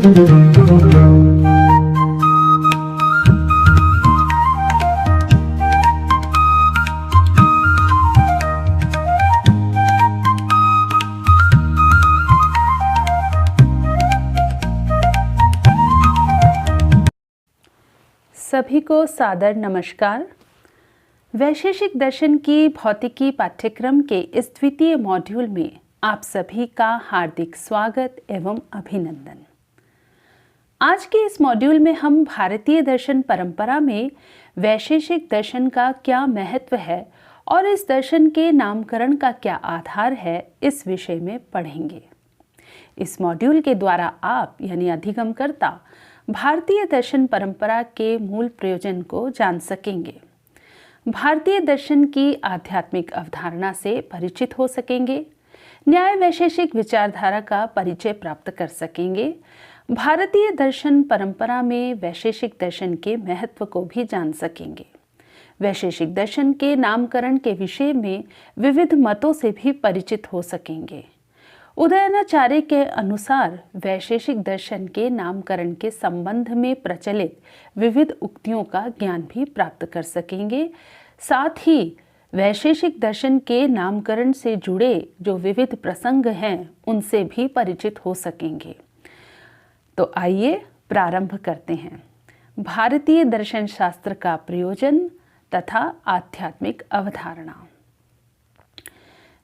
सभी को सादर नमस्कार। वैशेषिक दर्शन की भौतिकी पाठ्यक्रम के इस द्वितीय मॉड्यूल में आप सभी का हार्दिक स्वागत एवं अभिनंदन। आज के इस मॉड्यूल में हम भारतीय दर्शन परंपरा में वैशेषिक दर्शन का क्या महत्व है और इस दर्शन के नामकरण का क्या आधार है, इस विषय में पढ़ेंगे। इस मॉड्यूल के द्वारा आप यानी अधिगमकर्ता भारतीय दर्शन परंपरा के मूल प्रयोजन को जान सकेंगे, भारतीय दर्शन की आध्यात्मिक अवधारणा से परिचित हो सकेंगे, न्याय वैशेषिक विचारधारा का परिचय प्राप्त कर सकेंगे, भारतीय दर्शन परंपरा में वैशेषिक दर्शन के महत्व को भी जान सकेंगे, वैशेषिक दर्शन के नामकरण के विषय में विविध मतों से भी परिचित हो सकेंगे। उदयनाचार्य के अनुसार वैशेषिक दर्शन के नामकरण के संबंध में प्रचलित विविध उक्तियों का ज्ञान भी प्राप्त कर सकेंगे। साथ ही वैशेषिक दर्शन के नामकरण से जुड़े जो विविध प्रसंग हैं उनसे भी परिचित हो सकेंगे। तो आइए प्रारंभ करते हैं। भारतीय दर्शन शास्त्र का प्रयोजन तथा आध्यात्मिक अवधारणा।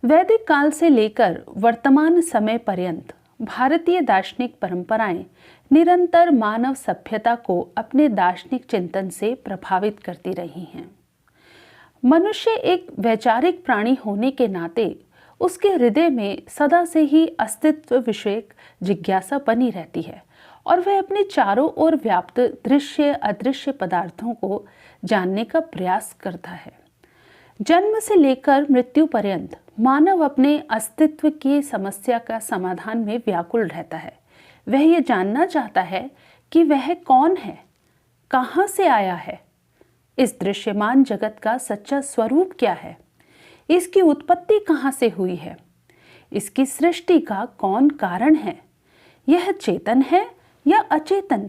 वैदिक काल से लेकर वर्तमान समय पर्यंत भारतीय दार्शनिक परंपराएं निरंतर मानव सभ्यता को अपने दार्शनिक चिंतन से प्रभावित करती रही हैं। मनुष्य एक वैचारिक प्राणी होने के नाते उसके हृदय में सदा से ही अस्तित्व विषयक जिज्ञासा बनी रहती है और वह अपने चारों ओर व्याप्त दृश्य अदृश्य पदार्थों को जानने का प्रयास करता है। जन्म से लेकर मृत्यु पर्यंत मानव अपने अस्तित्व की समस्या का समाधान में व्याकुल रहता है। वह ये जानना चाहता है कि वह कौन है, कहाँ से आया है, इस दृश्यमान जगत का सच्चा स्वरूप क्या है, इसकी उत्पत्ति कहाँ से हुई है, इसकी सृष्टि का कौन कारण है, यह चेतन है या अचेतन,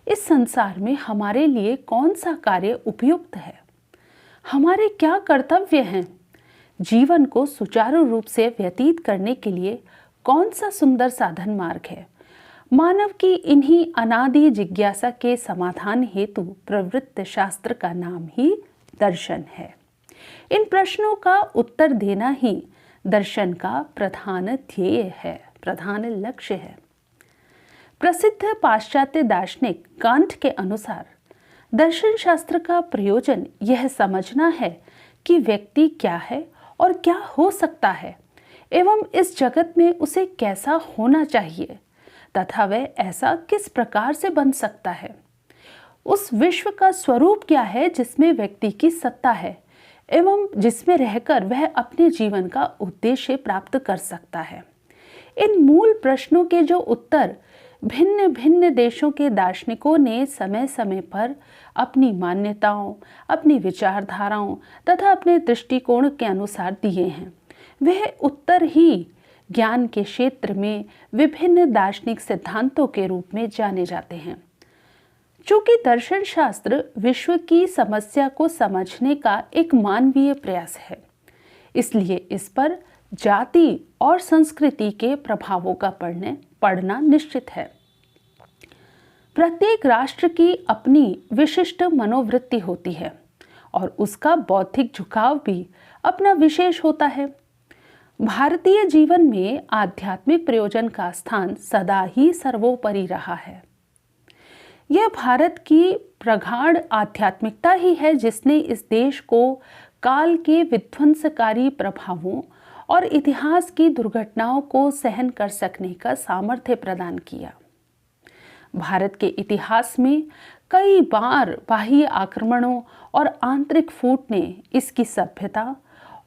इस संसार में हमारे लिए कौन सा कार्य उपयुक्त है, हमारे क्या कर्तव्य हैं, जीवन को सुचारू रूप से व्यतीत करने के लिए कौन सा सुंदर साधन मार्ग है। मानव की इन्हीं अनादि जिज्ञासा के समाधान हेतु प्रवृत्त शास्त्र का नाम ही दर्शन है। इन प्रश्नों का उत्तर देना ही दर्शन का प्रधान ध्येय है, प्रधान लक्ष्य है। प्रसिद्ध पाश्चात्य दार्शनिक कांट के अनुसार दर्शन शास्त्र का प्रयोजन यह समझना है कि व्यक्ति क्या है और क्या हो सकता है एवं इस जगत में उसे कैसा होना चाहिए तथा वह ऐसा किस प्रकार से बन सकता है। उस विश्व का स्वरूप क्या है जिसमें व्यक्ति की सत्ता है एवं जिसमें रहकर वह अपने जीवन का उद्देश्य प्राप्त कर सकता है। इन मूल प्रश्नों के जो उत्तर भिन्न भिन्न देशों के दार्शनिकों ने समय समय पर अपनी मान्यताओं, अपनी विचारधाराओं तथा अपने दृष्टिकोण के अनुसार दिए हैं, वह उत्तर ही ज्ञान के क्षेत्र में विभिन्न दार्शनिक सिद्धांतों के रूप में जाने जाते हैं। चूंकि दर्शन शास्त्र विश्व की समस्या को समझने का एक मानवीय प्रयास है, इसलिए इस पर जाति और संस्कृति के प्रभावों का पढ़ना निश्चित है। प्रत्येक राष्ट्र की अपनी विशिष्ट मनोवृत्ति होती है और उसका बौद्धिक झुकाव भी अपना विशेष होता है। भारतीय जीवन में आध्यात्मिक प्रयोजन का स्थान सदा ही सर्वोपरि रहा है। यह भारत की प्रगाढ़ आध्यात्मिकता ही है जिसने इस देश को काल के विध्वंसकारी प्रभावों और इतिहास की दुर्घटनाओं को सहन कर सकने का सामर्थ्य प्रदान किया। भारत के इतिहास में कई बार बाह्य आक्रमणों और आंतरिक फूट ने इसकी सभ्यता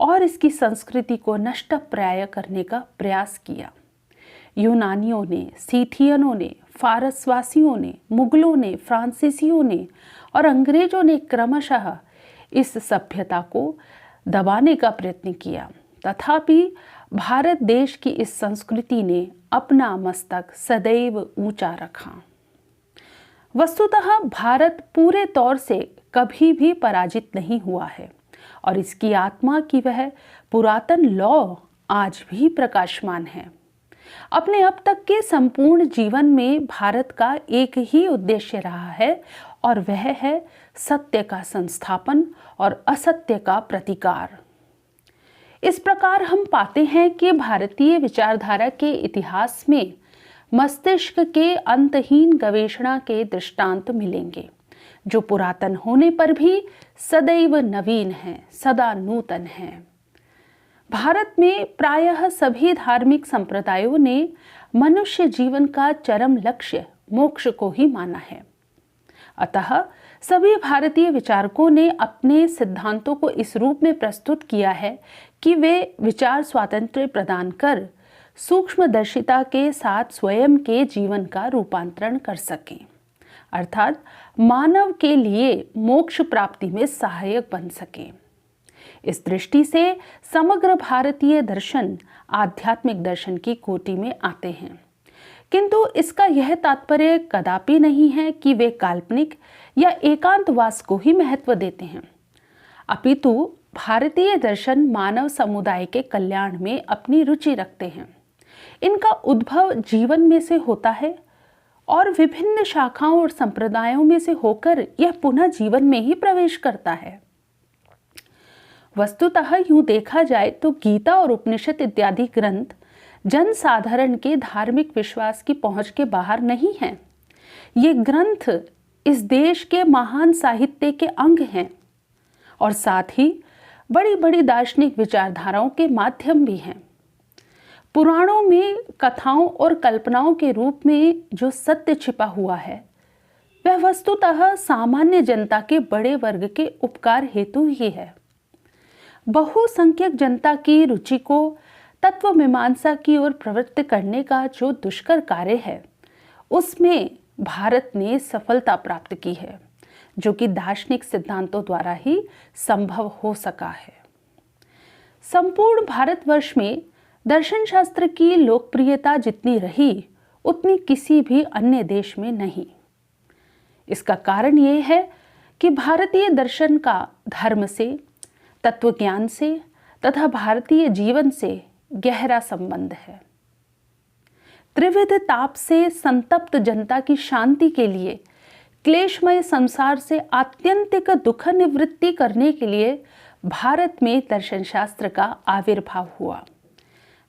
और इसकी संस्कृति को नष्टप्राय करने का प्रयास किया। यूनानियों ने, सीथियनों ने, फारसवासियों ने, मुगलों ने, फ्रांसीसियों ने और अंग्रेजों ने क्रमशः इस सभ्यता को दबाने का प्रयत्न किया। तथापि भारत देश की इस संस्कृति ने अपना मस्तक सदैव ऊंचा रखा। वस्तुतः भारत पूरे तौर से कभी भी पराजित नहीं हुआ है और इसकी आत्मा की वह पुरातन लौ आज भी प्रकाशमान है। अपने अब तक के संपूर्ण जीवन में भारत का एक ही उद्देश्य रहा है और वह है सत्य का संस्थापन और असत्य का प्रतिकार। इस प्रकार हम पाते हैं कि भारतीय विचारधारा के इतिहास में मस्तिष्क के अंतहीन गवेषणा के दृष्टांत मिलेंगे, जो पुरातन होने पर भी सदैव नवीन हैं, सदा नूतन हैं। भारत में प्रायः सभी धार्मिक संप्रदायों ने मनुष्य जीवन का चरम लक्ष्य मोक्ष को ही माना है। अतः सभी भारतीय विचारकों ने अपने सिद्धांतों को इस रूप में प्रस्तुत किया है कि वे विचार स्वातंत्र्य प्रदान कर सूक्ष्मदर्शिता के साथ स्वयं के जीवन का रूपांतरण कर सकें, अर्थात मानव के लिए मोक्ष प्राप्ति में सहायक बन सकें। इस दृष्टि से समग्र भारतीय दर्शन आध्यात्मिक दर्शन की कोटि में आते हैं, किंतु इसका यह तात्पर्य कदापि नहीं है कि वे काल्पनिक या एकांतवास को ही महत्व देते हैं। अपितु भारतीय दर्शन मानव समुदाय के कल्याण में अपनी रुचि रखते हैं। इनका उद्भव जीवन में से होता है और विभिन्न शाखाओं और संप्रदायों में से होकर यह पुनः जीवन में ही प्रवेश करता है। वस्तुतः यूं देखा जाए तो गीता और उपनिषद इत्यादि ग्रंथ जन साधारण के धार्मिक विश्वास की पहुंच के बाहर नहीं हैं। ये ग्रंथ इस देश के महान साहित्य के अंग हैं और साथ ही बड़ी बड़ी दार्शनिक विचारधाराओं के माध्यम भी हैं। पुराणों में कथाओं और कल्पनाओं के रूप में जो सत्य छिपा हुआ है वह वस्तुतः सामान्य जनता के बड़े वर्ग के उपकार हेतु ही है। बहुसंख्यक जनता की रुचि को तत्व मीमांसा की ओर प्रवृत्त करने का जो दुष्कर कार्य है उसमें भारत ने सफलता प्राप्त की है, जो कि दार्शनिक सिद्धांतों द्वारा ही संभव हो सका है। संपूर्ण भारतवर्ष में दर्शन शास्त्र की लोकप्रियता जितनी रही उतनी किसी भी अन्य देश में नहीं। इसका कारण यह है कि भारतीय दर्शन का धर्म से, तत्वज्ञान से तथा भारतीय जीवन से गहरा संबंध है। त्रिविध ताप से संतप्त जनता की शांति के लिए, क्लेशमय संसार से आत्यंतिक दुख निवृत्ति करने के लिए भारत में दर्शन शास्त्र का आविर्भाव हुआ।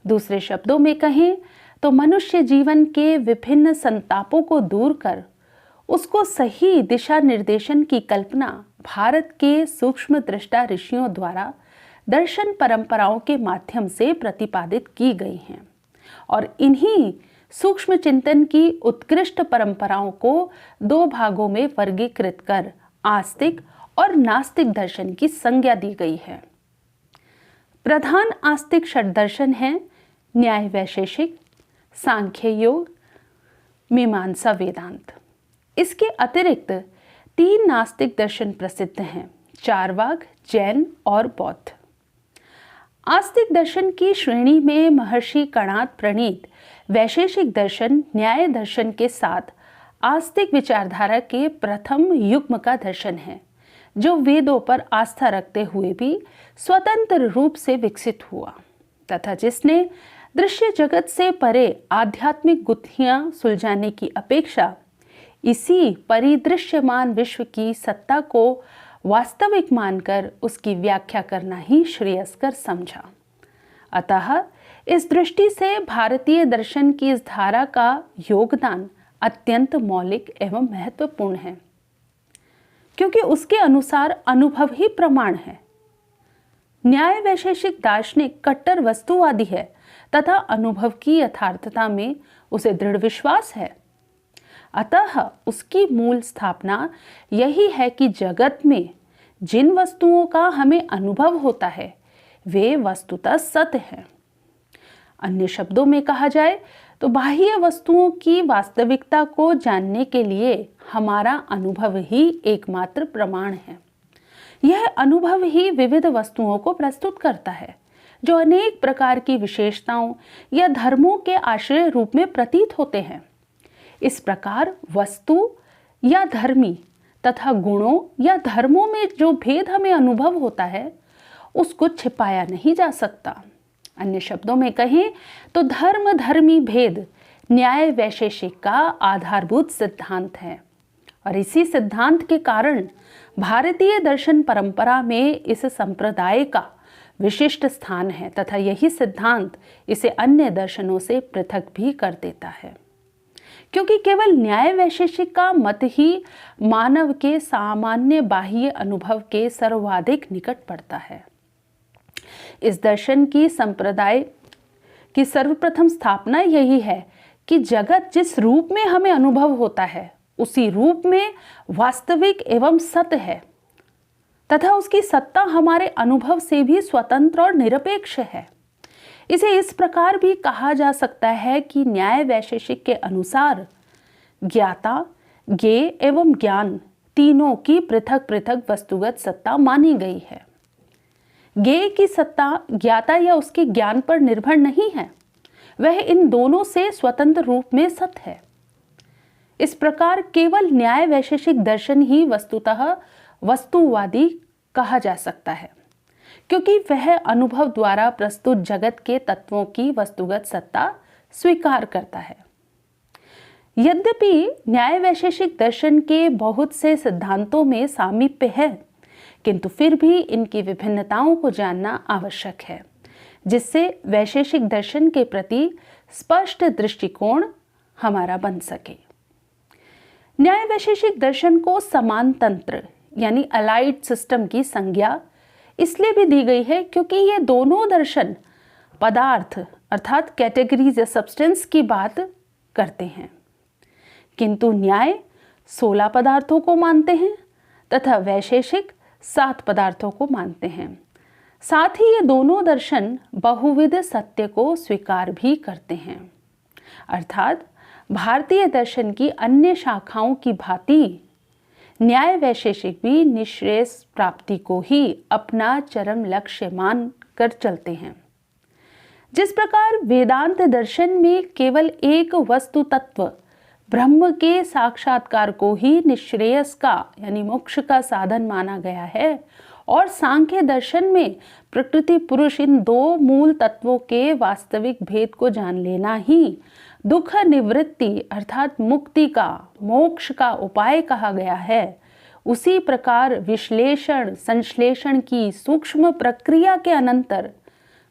दूसरे शब्दों में कहें तो मनुष्य जीवन के विभिन्न संतापों को दूर कर उसको सही दिशा निर्देशन की कल्पना भारत के सूक्ष्म दृष्टा ऋषियों द्वारा दर्शन परंपराओं के माध्यम से प्रतिपादित की गई हैं और इन्हीं सूक्ष्म चिंतन की उत्कृष्ट परंपराओं को दो भागों में वर्गीकृत कर आस्तिक और नास्तिक दर्शन की संज्ञा दी गई है। प्रधान आस्तिक षट दर्शन हैं न्याय वैशेषिक, सांख्य योग, मीमांसा वेदांत। इसके अतिरिक्त तीन नास्तिक दर्शन प्रसिद्ध हैं, चारवाक, जैन और बौद्ध। आस्तिक दर्शन की श्रेणी में महर्षि कणाद प्रणीत वैशेषिक दर्शन न्याय दर्शन के साथ आस्तिक विचारधारा के प्रथम युग्म का दर्शन है, जो वेदों पर आस्था रखते हुए भी स्वतंत्र रूप से विकसित हुआ तथा जिसने दृश्य जगत से परे आध्यात्मिक गुत्थियां सुलझाने की अपेक्षा इसी परिदृश्यमान विश्व की सत्ता को वास्तविक मानकर उसकी व्याख्या करना ही श्रेयस्कर समझा। अतः इस दृष्टि से भारतीय दर्शन की इस धारा का योगदान अत्यंत मौलिक एवं महत्वपूर्ण है, क्योंकि उसके अनुसार अनुभव ही प्रमाण है। न्याय वैशेषिक दार्शनिक कट्टर वस्तुवादी है तथा अनुभव की यथार्थता में उसे दृढ़ विश्वास है। अतः उसकी मूल स्थापना यही है कि जगत में जिन वस्तुओं का हमें अनुभव होता है वे वस्तुतः सत्य हैं। अन्य शब्दों में कहा जाए तो बाह्य वस्तुओं की वास्तविकता को जानने के लिए हमारा अनुभव ही एकमात्र प्रमाण है। यह अनुभव ही विविध वस्तुओं को प्रस्तुत करता है, जो अनेक प्रकार की विशेषताओं या धर्मों के आश्रय रूप में प्रतीत होते हैं। इस प्रकार वस्तु या धर्मी तथा गुणों या धर्मों में जो भेद हमें अनुभव होता है उसको छिपाया नहीं जा सकता। अन्य शब्दों में कहें तो धर्म धर्मी भेद न्याय वैशेषिक का आधारभूत सिद्धांत है और इसी सिद्धांत के कारण भारतीय दर्शन परंपरा में इस संप्रदाय का विशिष्ट स्थान है तथा यही सिद्धांत इसे अन्य दर्शनों से पृथक भी कर देता है, क्योंकि केवल न्याय वैशेषिक का मत ही मानव के सामान्य बाह्य अनुभव के सर्वाधिक निकट पड़ता है। इस दर्शन की संप्रदाय की सर्वप्रथम स्थापना यही है कि जगत जिस रूप में हमें अनुभव होता है उसी रूप में वास्तविक एवं सत्य है तथा उसकी सत्ता हमारे अनुभव से भी स्वतंत्र और निरपेक्ष है। इसे इस प्रकार भी कहा जा सकता है कि न्याय वैशेषिक के अनुसार ज्ञाता, ज्ञेय एवं ज्ञान तीनों की पृथक पृथक वस्तुगत सत्ता मानी गई है। ज्ञेय की सत्ता ज्ञाता या उसके ज्ञान पर निर्भर नहीं है, वह इन दोनों से स्वतंत्र रूप में सत्य है। इस प्रकार केवल न्याय वैशेषिक दर्शन ही वस्तुतः वस्तुवादी कहा जा सकता है, क्योंकि वह अनुभव द्वारा प्रस्तुत जगत के तत्वों की वस्तुगत सत्ता स्वीकार करता है। यद्यपि न्याय वैशेषिक दर्शन के बहुत से सिद्धांतों में सामीप्य है, किंतु फिर भी इनकी विभिन्नताओं को जानना आवश्यक है, जिससे वैशेषिक दर्शन के प्रति स्पष्ट दृष्टिकोण हमारा बन सके। न्याय वैशेषिक दर्शन को समान तंत्र यानी अलाइड सिस्टम की संज्ञा इसलिए भी दी गई है क्योंकि ये दोनों दर्शन पदार्थ अर्थात कैटेगरीज या सब्सटेंस की बात करते हैं, किंतु न्याय 16 पदार्थों को मानते हैं तथा वैशेषिक 7 पदार्थों को मानते हैं। साथ ही ये दोनों दर्शन बहुविध सत्य को स्वीकार भी करते हैं, अर्थात भारतीय दर्शन की अन्य शाखाओं की भांति न्याय वैशेषिक भी निःश्रेयस प्राप्ति को ही अपना चरम लक्ष्य मान कर चलते हैं। जिस प्रकार वेदांत दर्शन में केवल एक वस्तु तत्व ब्रह्म के साक्षात्कार को ही निःश्रेयस का यानी मोक्ष का साधन माना गया है, और सांख्य दर्शन में प्रकृति पुरुष इन दो मूल तत्वों के वास्तविक भेद को जान लेना ही दुख निवृत्ति अर्थात मुक्ति का मोक्ष का उपाय कहा गया है, उसी प्रकार विश्लेषण संश्लेषण की सूक्ष्म प्रक्रिया के अनंतर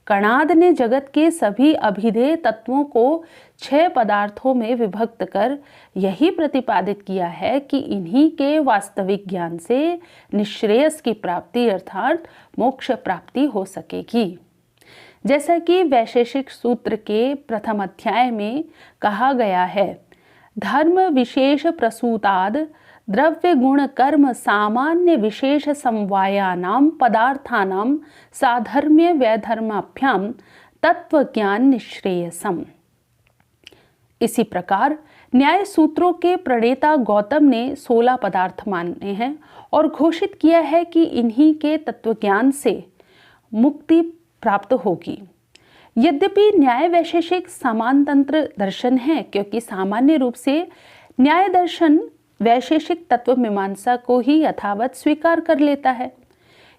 कणाद ने जगत के सभी अभिधेय तत्वों को 6 पदार्थों में विभक्त कर यही प्रतिपादित किया है कि इन्हीं के वास्तविक ज्ञान से निःश्रेयस की प्राप्ति अर्थात मोक्ष प्राप्ति हो सकेगी। जैसा कि वैशेषिक सूत्र के प्रथम अध्याय में कहा गया है, धर्म विशेष प्रसूताद द्रव्य गुण कर्म सामान्य विशेष समवायानाम पदार्थानाम साधर्म्य वैधर्माभ्याम तत्व ज्ञान निःश्रेयसम। इसी प्रकार न्याय सूत्रों के प्रणेता गौतम ने 16 पदार्थ माने हैं और घोषित किया है कि इन्हीं के तत्वज्ञान से मुक्ति प्राप्त होगी। यद्यपि न्याय वैशेषिक समानतंत्र दर्शन है, क्योंकि सामान्य रूप से न्याय दर्शन वैशेषिक तत्व मीमांसा को ही यथावत स्वीकार कर लेता है,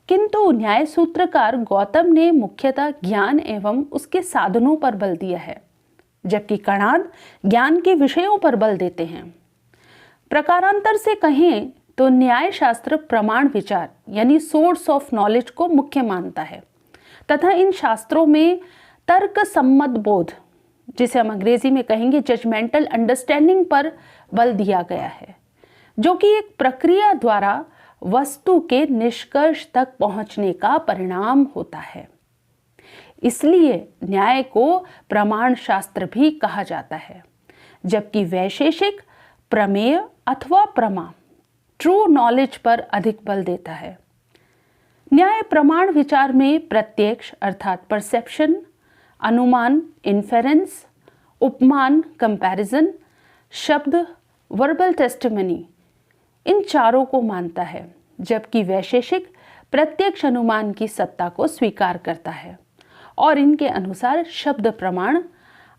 किंतु न्याय सूत्रकार गौतम ने मुख्यतः ज्ञान एवं उसके साधनों पर बल दिया है, जबकि कणाद ज्ञान के विषयों पर बल देते हैं। प्रकारांतर से कहें तो न्याय शास्त्र प्रमाण विचार यानी सोर्स ऑफ नॉलेज को मुख्य मानता है तथा इन शास्त्रों में तर्क सम्मत बोध, जिसे हम अंग्रेजी में कहेंगे जजमेंटल अंडरस्टैंडिंग, पर बल दिया गया है, जो कि एक प्रक्रिया द्वारा वस्तु के निष्कर्ष तक पहुंचने का परिणाम होता है। इसलिए न्याय को प्रमाण शास्त्र भी कहा जाता है, जबकि वैशेषिक प्रमेय अथवा प्रमा ट्रू नॉलेज पर अधिक बल देता है। न्याय प्रमाण विचार में प्रत्यक्ष अर्थात परसेप्शन, अनुमान इन्फेरेंस, उपमान कंपैरिजन, शब्द वर्बल टेस्टिमनी, इन चारों को मानता है, जबकि वैशेषिक प्रत्यक्ष अनुमान की सत्ता को स्वीकार करता है और इनके अनुसार शब्द प्रमाण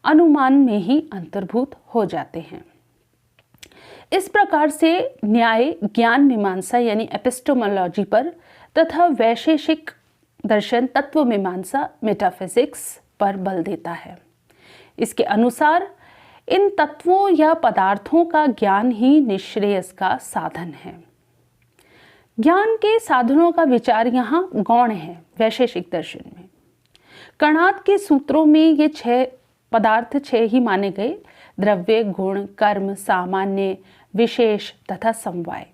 अनुमान में ही अंतर्भूत हो जाते हैं। इस प्रकार से न्याय ज्ञान मीमांसा यानी एपिस्टोमोलॉजी पर तथा वैशेषिक दर्शन तत्व मीमांसा मेटाफिजिक्स पर बल देता है। इसके अनुसार इन तत्वों या पदार्थों का ज्ञान ही निश्रेयस का साधन है। ज्ञान के साधनों का विचार यहाँ गौण है। वैशेषिक दर्शन में कणाद के सूत्रों में ये 6 पदार्थ 6 ही माने गए: द्रव्य, गुण, कर्म, सामान्य, विशेष तथा समवाय।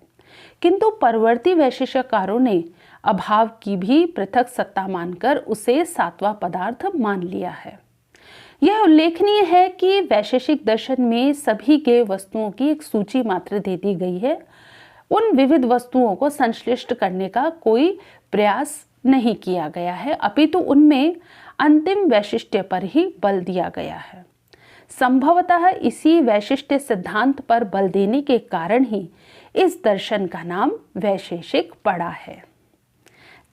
किंतु परवर्ती वैशेषिककारों ने अभाव की भी पृथक सत्ता मानकर उसे 7वां पदार्थ मान लिया है। यह उल्लेखनीय है कि वैशेषिक दर्शन में सभी ज्ञेय वस्तुओं की एक सूची मात्र दे दी गई है। उन विविध वस्तुओं को संश्लिष्ट करने का कोई प्रयास नहीं किया गया है, अपितु उनमें अंतिम वैशिष्ट्य पर ही बल दिया गया है। संभवतः इसी वैशिष्ट्य सिद्धांत पर बल देने के कारण ही इस दर्शन का नाम वैशेषिक पड़ा है।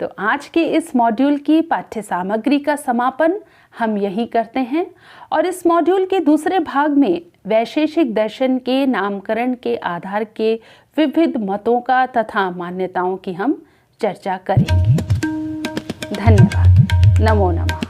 तो आज के इस मॉड्यूल की पाठ्य सामग्री का समापन हम यही करते हैं और इस मॉड्यूल के दूसरे भाग में वैशेषिक दर्शन के नामकरण के आधार के विविध मतों का तथा मान्यताओं की हम चर्चा करेंगे। धन्यवाद। नमो नमः।